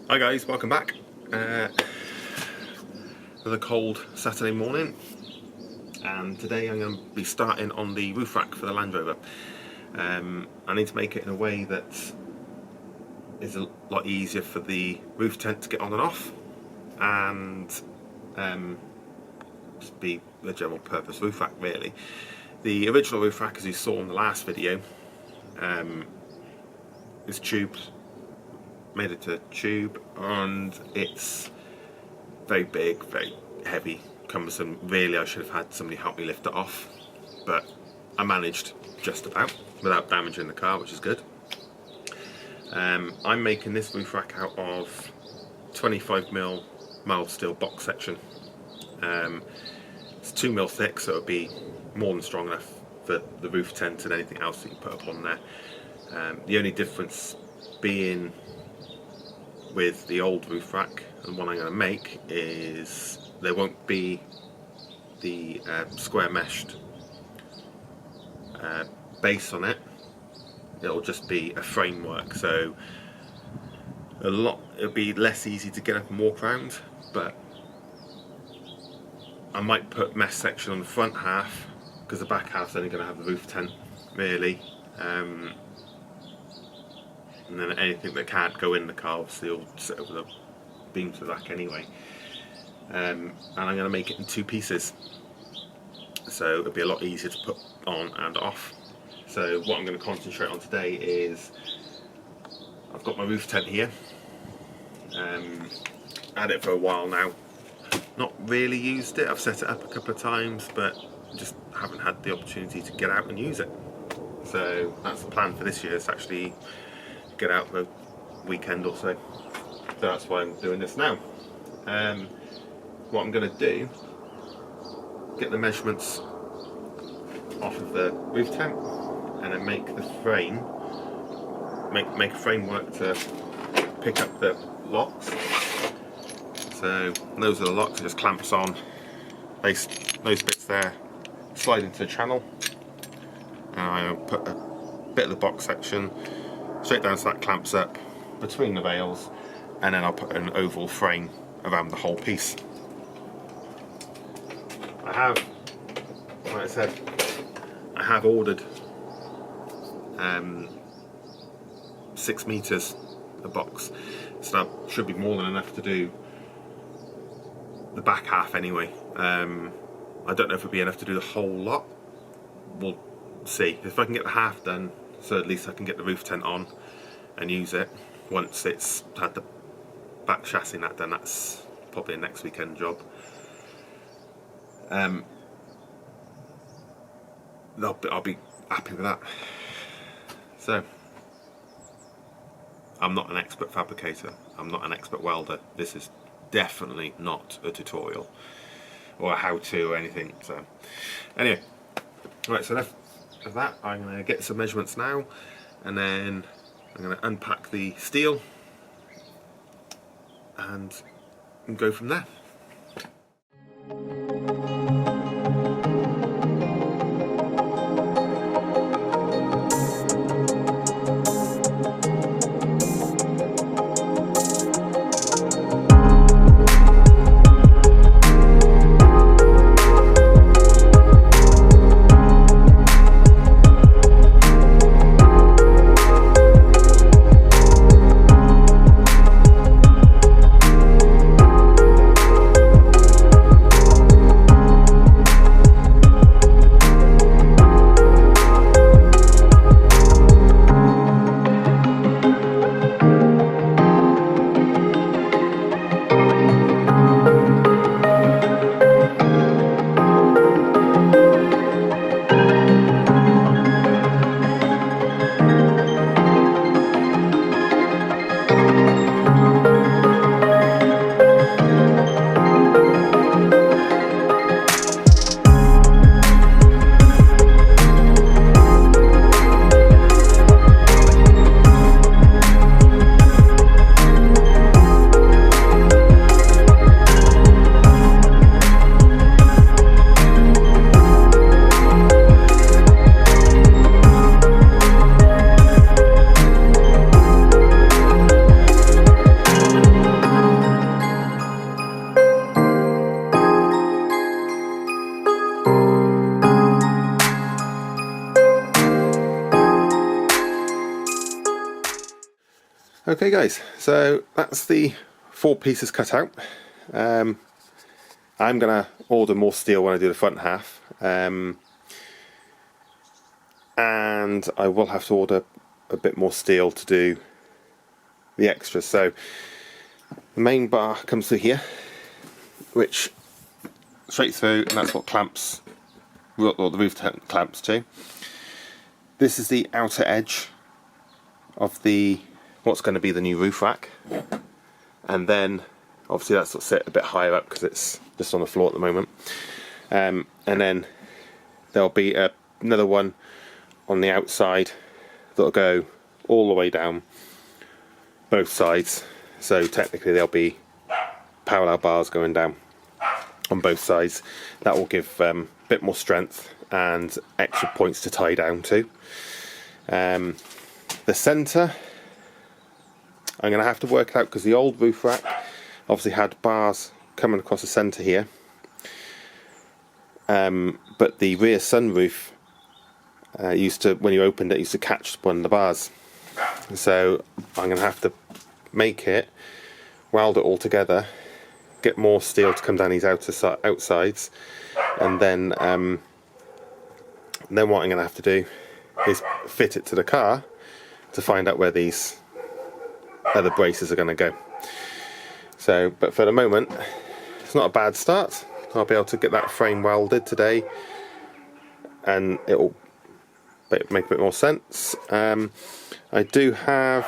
Hi guys, welcome back. Another cold Saturday morning, and today I'm going to be starting on the roof rack for the Land Rover. I need to make it in a way that is a lot easier for the roof tent to get on and off, and just be a general purpose roof rack really. The original roof rack, as you saw in the last video, is tubed. Made it to tube, and it's very big, very heavy, cumbersome. Really, I should have had somebody help me lift it off, but I managed just about without damaging the car, which is good. I'm making this roof rack out of 25mm mild steel box section. It's 2mm thick, so it'll be more than strong enough for the roof tent and anything else that you put up on there. The only difference being with the old roof rack and one I'm going to make is there won't be the square meshed base on it. It'll just be a framework, so it'll be less easy to get up and walk around, but I might put mesh section on the front half because the back half's only going to have the roof tent really. And then anything that can't go in the car obviously will sit over the beams of the rack anyway. And I'm going to make it in two pieces, so it'll be a lot easier to put on and off. So what I'm going to concentrate on today is, I've got my roof tent here. Had it for a while now, not really used it. I've set it up a couple of times, but just haven't had the opportunity to get out and use it. So that's the plan for this year, is actually get out for a weekend or so. So that's why I'm doing this now. What I'm going to do, get the measurements off of the roof tent and then make the frame, make a framework to pick up the locks. So those are the locks, it just clamps on. Those bits there slide into the channel, and I'll put a bit of the box section straight down so that clamps up between the rails, and then I'll put an oval frame around the whole piece. I have, like I said, I have ordered 6 meters a box, so that should be more than enough to do the back half anyway. I don't know if it'll be enough to do the whole lot. We'll see. If I can get the half done, so at least I can get the roof tent on and use it once it's had the back chassis that done. That's probably a next weekend job. I'll be happy with that. So I'm not an expert fabricator, I'm not an expert welder. This is definitely not a tutorial or a how-to or anything. So anyway, right, so enough of that. I'm going to get some measurements now, and then I'm going to unpack the steel and go from there. Okay guys, so that's the 4 pieces cut out. I'm going to order more steel when I do the front half, and I will have to order a bit more steel to do the extras. So the main bar comes through here, which straight through, and that's what clamps, or the roof clamps to. This is the outer edge of the what's going to be the new roof rack, and then obviously that's what's set a bit higher up because it's just on the floor at the moment, and then there'll be another one on the outside that'll go all the way down both sides, so technically there'll be parallel bars going down on both sides. That will give a bit more strength and extra points to tie down to. The centre, I'm going to have to work it out because the old roof rack obviously had bars coming across the centre here, but the rear sunroof used to, when you opened it, used to catch one of the bars. So I'm going to have to make it, weld it all together, get more steel to come down these outsides, and then what I'm going to have to do is fit it to the car to find out where these other braces are going to go. So, but for the moment, it's not a bad start. I'll be able to get that frame welded today, and it will make a bit more sense. I do have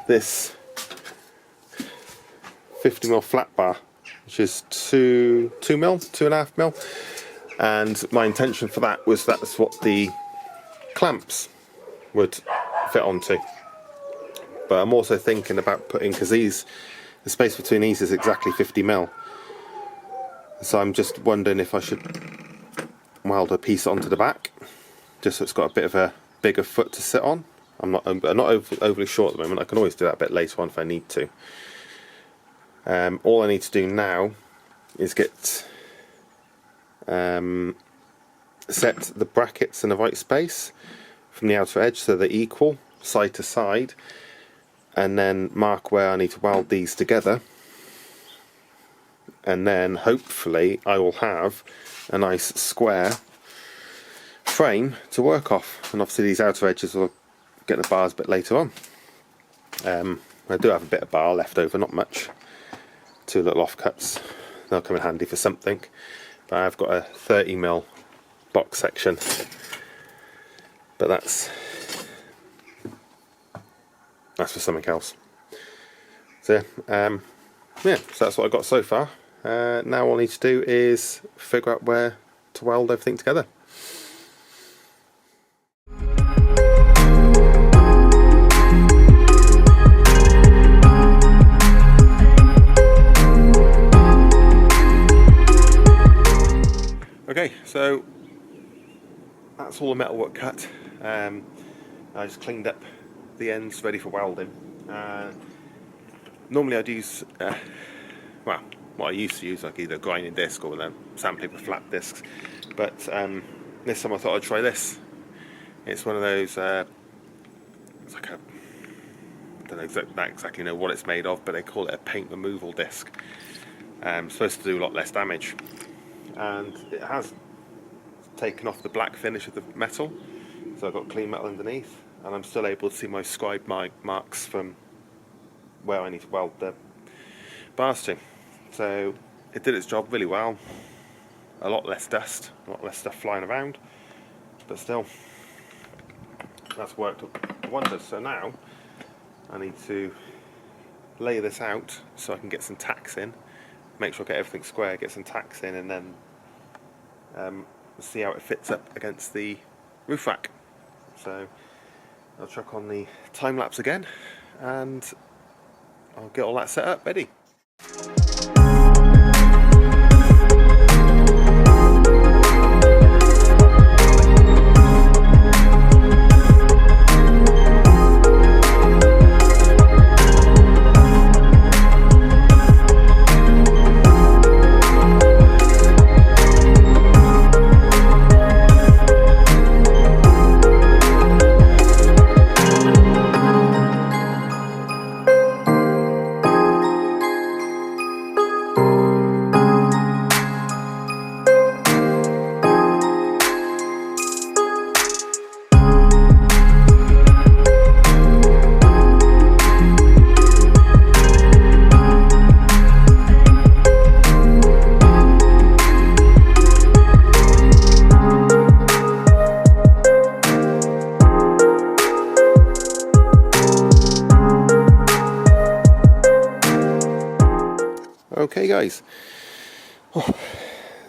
this 50mm flat bar, which is 2.5mm, and my intention for that was that's what the clamps would fit onto. But I'm also thinking about putting, because the space between these is exactly 50mm, so I'm just wondering if I should weld a piece onto the back, just so it's got a bit of a bigger foot to sit on. I'm not overly sure at the moment. I can always do that a bit later on if I need to. All I need to do now is get set the brackets in the right space from the outer edge so they're equal side to side, and then mark where I need to weld these together, and then hopefully I will have a nice square frame to work off. And obviously these outer edges will get the bars a bit later on. I do have a bit of bar left over, not much, 2 little offcuts, they'll come in handy for something, but I've got a 30mm box section, but that's for something else. So yeah, so that's what I've got so far. Now all I need to do is figure out where to weld everything together. Okay, so that's all the metalwork cut. I just cleaned up the ends ready for welding. Normally I'd use, well, what I used to use, like either a grinding disc or sandpaper flat discs, but this time I thought I'd try this. It's one of those, it's like a, I don't exactly know what it's made of, but they call it a paint removal disc. It's supposed to do a lot less damage, and it has taken off the black finish of the metal, so I've got clean metal underneath, and I'm still able to see my scribe marks from where I need to weld the bars to. So it did its job really well. A lot less dust, a lot less stuff flying around, but still, that's worked wonders. So now I need to lay this out so I can get some tacks in, make sure I get everything square, get some tacks in, and then see how it fits up against the roof rack. So I'll chuck on the time lapse again, and I'll get all that set up ready. Okay guys,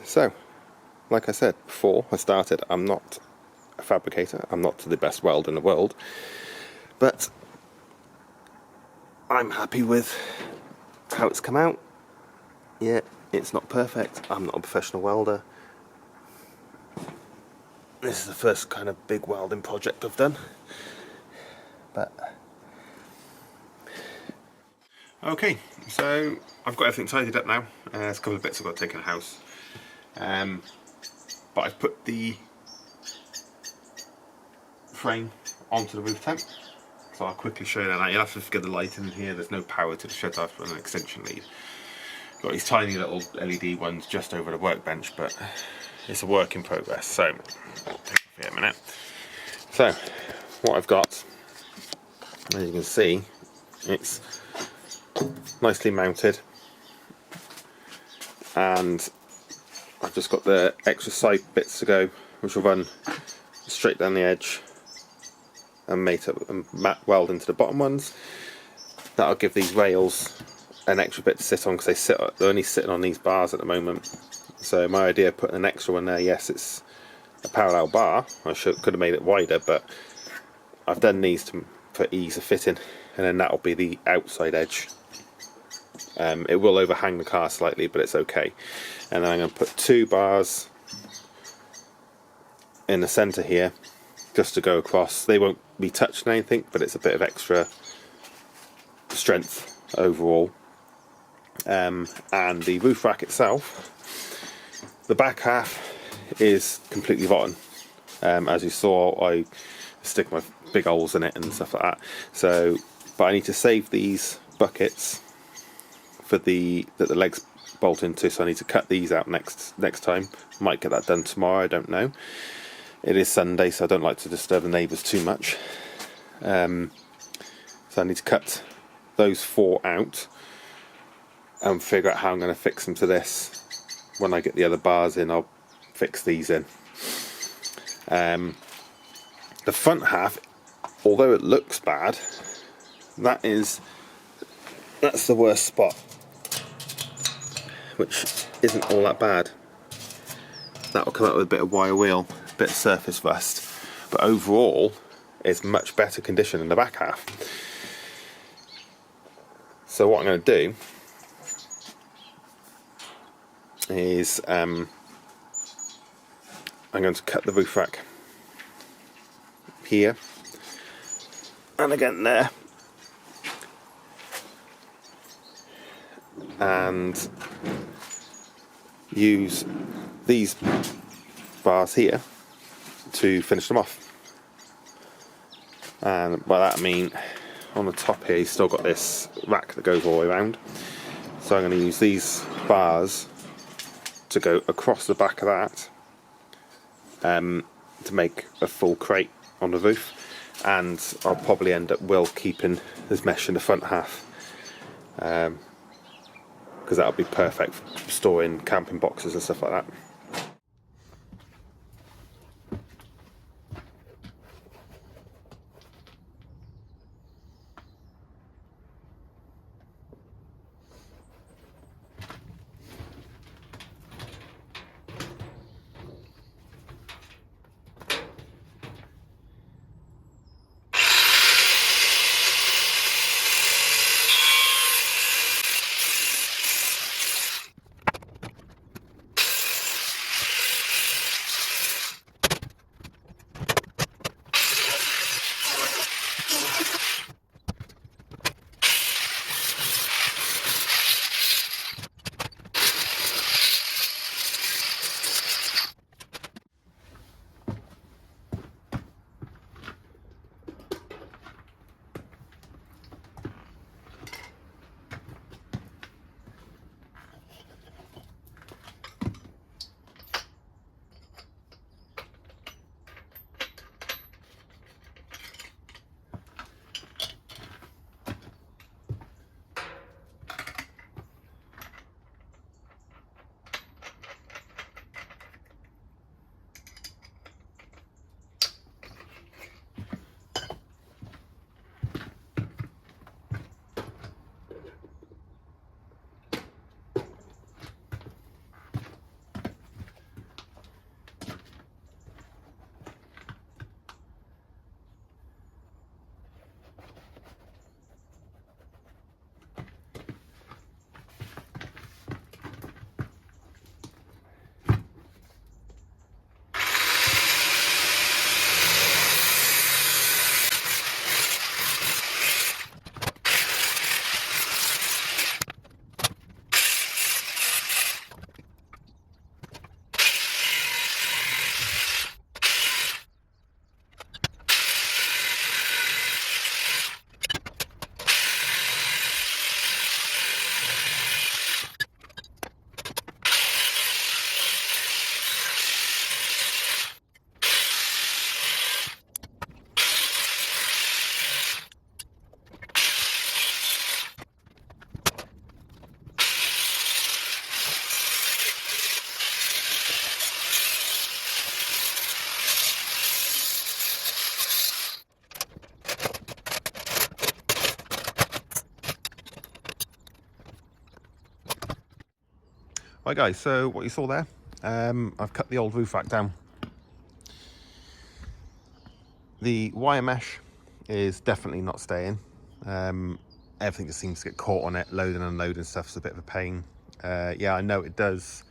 so like I said before I started, I'm not a fabricator, I'm not the best welder in the world, but I'm happy with how it's come out. Yeah, it's not perfect, I'm not a professional welder. This is the first kind of big welding project I've done, but okay, so I've got everything tidied up now. There's a couple of bits I've got to take in the house, but I've put the frame onto the roof tent, so I'll quickly show you that. You'll have to get the light in here, there's no power to the shed, I've put an extension lead. Got these tiny little LED ones just over the workbench, but it's a work in progress, so I'll take off here a minute. So what I've got, as you can see, it's nicely mounted, and I've just got the extra side bits to go, which will run straight down the edge and mate up and weld into the bottom ones. That'll give these rails an extra bit to sit on, because they're only sitting on these bars at the moment. So my idea of putting an extra one there, yes, it's a parallel bar, I could have made it wider, but I've done these for ease of fitting, and then that'll be the outside edge. It will overhang the car slightly, but it's okay. And then I'm going to put 2 bars in the centre here, just to go across. They won't be touching anything, but it's a bit of extra strength overall. And the roof rack itself, the back half is completely rotten. As you saw, I stick my big holes in it and stuff like that. So, but I need to save these buckets for that the legs bolt into, so I need to cut these out next time. Might get that done tomorrow, I don't know. It is Sunday, so I don't like to disturb the neighbours too much. So I need to cut those 4 out and figure out how I'm going to fix them to this. When I get the other bars in, I'll fix these in. The front half, although it looks bad, that's the worst spot, which isn't all that bad. That will come out with a bit of wire wheel, a bit of surface rust, but overall it's much better condition in the back half. So what I'm going to do is I'm going to cut the roof rack here and again there, and use these bars here to finish them off. And by that I mean, on the top here you've still got this rack that goes all the way around, so I'm going to use these bars to go across the back of that, to make a full crate on the roof. And I'll probably end up keeping this mesh in the front half, because that'll be perfect for storing camping boxes and stuff like that. Right guys, so what you saw there, I've cut the old roof rack down. The wire mesh is definitely not staying. Everything just seems to get caught on it. Loading and unloading stuff's a bit of a pain. Yeah, I know it does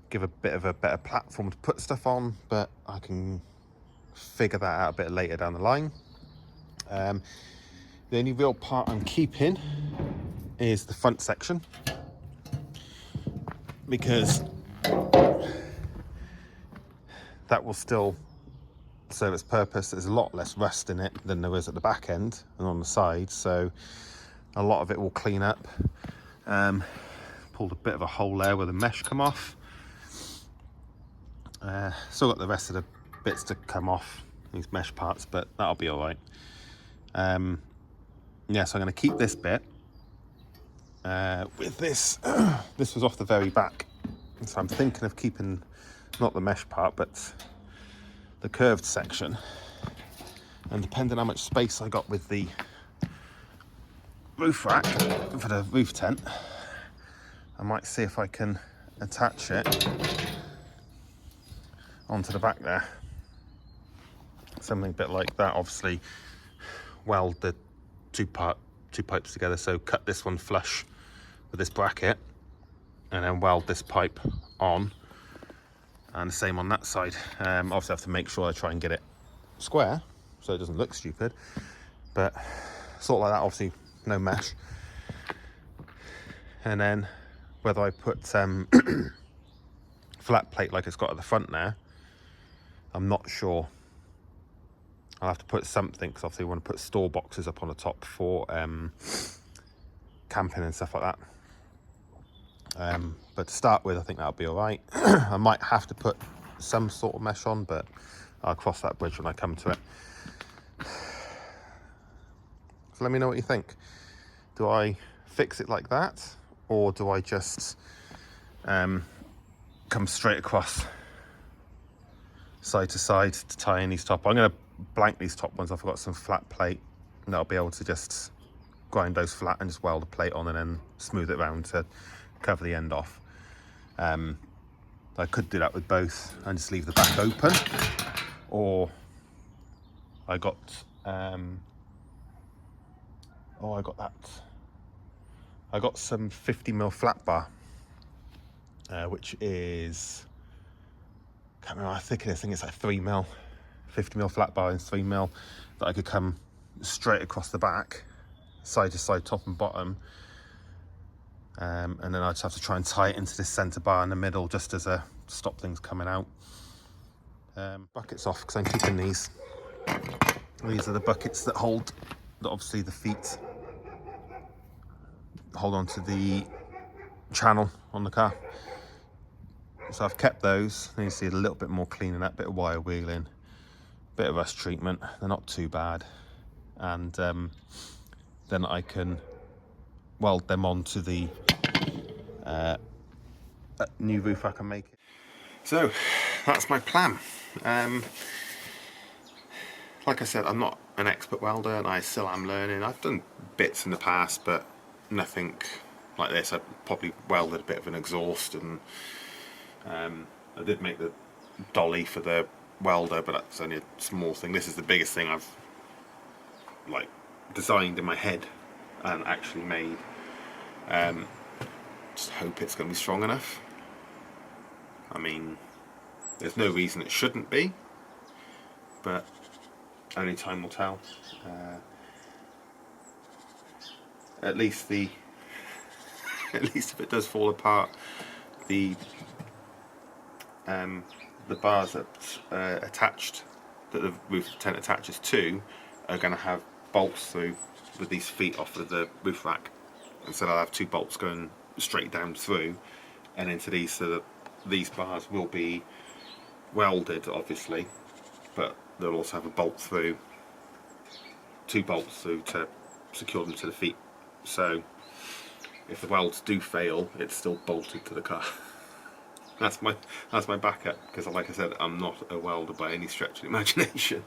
give a bit of a better platform to put stuff on, but I can figure that out a bit later down the line. The only real part I'm keeping is the front section, because that will still serve its purpose. There's a lot less rust in it than there is at the back end and on the side, so a lot of it will clean up. Pulled a bit of a hole there where the mesh come off. Still got the rest of the bits to come off, these mesh parts, but that'll be all right. Yeah, so I'm going to keep this bit with this. This was off the very back, so I'm thinking of keeping not the mesh part but the curved section, and depending on how much space I got with the roof rack for the roof tent, I might see if I can attach it onto the back there, something a bit like that. Obviously weld the two pipes together, so cut this one flush with this bracket and then weld this pipe on, and the same on that side. Obviously I have to make sure I try and get it square so it doesn't look stupid, but sort of like that. Obviously no mesh. And then whether I put flat plate like it's got at the front there, I'm not sure. I'll have to put something, because obviously I want to put store boxes up on the top for camping and stuff like that. But to start with, I think that'll be all right. I might have to put some sort of mesh on, but I'll cross that bridge when I come to it. So let me know what you think. Do I fix it like that, or do I just come straight across side to side to tie in these top? I'm going to blank these top ones. I've got some flat plate, and I'll be able to just grind those flat and just weld a plate on and then smooth it around to cover the end off. I could do that with both and just leave the back open, or I got I got some 50mm flat bar, which is, can't remember how thick it is. I think it's like 3mm, 50mm flat bar and 3mm, that I could come straight across the back, side to side, top and bottom, and then I just have to try and tie it into this centre bar in the middle, just as a stop things coming out. Buckets off, because I'm keeping these. These are the buckets that hold, that obviously the feet hold on to the channel on the car. So I've kept those. You see a little bit more cleaning up, bit of wire wheeling, bit of rust treatment. They're not too bad, and then I can weld them onto the new roof rack I'm making. So that's my plan. Like I said, I'm not an expert welder, and I still am learning. I've done bits in the past, but nothing like this. I probably welded a bit of an exhaust, and I did make the dolly for the welder, but that's only a small thing. This is the biggest thing I've like designed in my head and actually made. Just hope it's going to be strong enough. I mean, there's no reason it shouldn't be, but only time will tell. At least if it does fall apart, the bars that attached, that the roof tent attaches to, are going to have bolts through with these feet off of the roof rack, and so I'll have two bolts going straight down through and into these, so that these bars will be welded obviously, but they'll also have a bolt through, two bolts through to secure them to the feet, so if the welds do fail, it's still bolted to the car. That's my backup, because like I said, I'm not a welder by any stretch of the imagination.